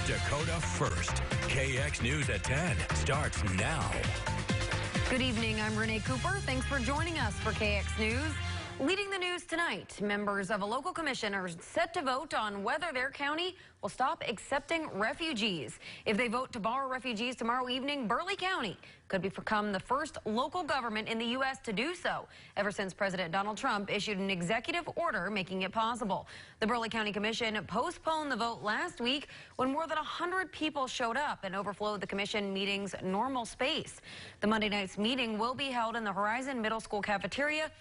Dakota First. KX News at 10 starts now. Good evening. I'm Renee Cooper. Thanks for joining us for KX News. Leading the news tonight, members of a local commission are set to vote on whether their county will stop accepting refugees. If they vote to bar refugees tomorrow evening, Burleigh County could become the first local government in the U.S. to do so, ever since President Donald Trump issued an executive order making it possible. The Burleigh County Commission postponed the vote last week when more than 100 people showed up and overflowed the commission meeting's normal space. The Monday night's meeting will be held in the Horizon Middle School cafeteria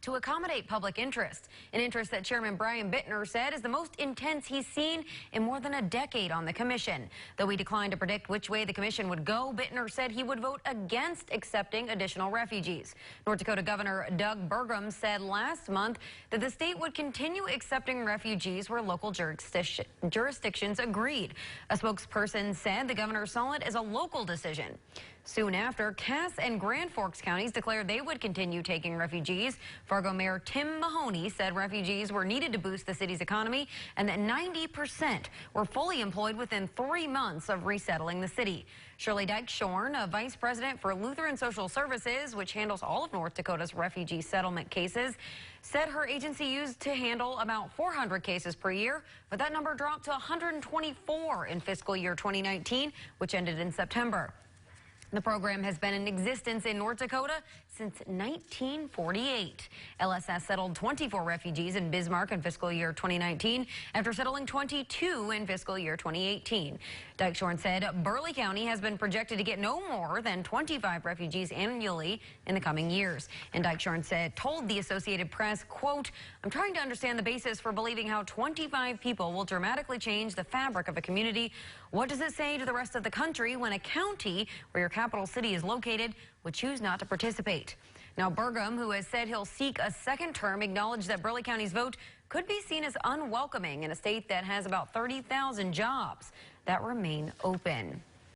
to accommodate public interest, an interest that Chairman Brian Bittner said is the most intense he's seen in more than a decade on the commission. Though he declined to predict which way the commission would go, Bittner said he would vote against accepting additional refugees. North Dakota Governor Doug Burgum said last month that the state would continue accepting refugees where local jurisdictions agreed. A spokesperson said the governor saw it as a local decision. Soon after, Cass and Grand Forks counties declared they would continue taking refugees. Fargo Mayor Tim Mahoney said refugees were needed to boost the city's economy and that 90% were fully employed within 3 months of resettling the city. Shirley Dyke-Shorn, a vice president for Lutheran Social Services, which handles all of North Dakota's refugee settlement cases, said her agency used to handle about 400 cases per year, but that number dropped to 124 in fiscal year 2019, which ended in September. The program has been in existence in North Dakota since 1948. LSS settled 24 refugees in Bismarck in fiscal year 2019 after settling 22 in fiscal year 2018. Dyke-Shorn said Burleigh County has been projected to get no more than 25 refugees annually in the coming years. And Dyke-Shorn told the Associated Press, quote, "I'm trying to understand the basis for believing how 25 people will dramatically change the fabric of a community. What does it say to the rest of the country when a county where your capital city is located would choose not to participate?" Now, Burgum, who has said he'll seek a second term, acknowledged that Burleigh County's vote could be seen as unwelcoming in a state that has about 30,000 jobs that remain open.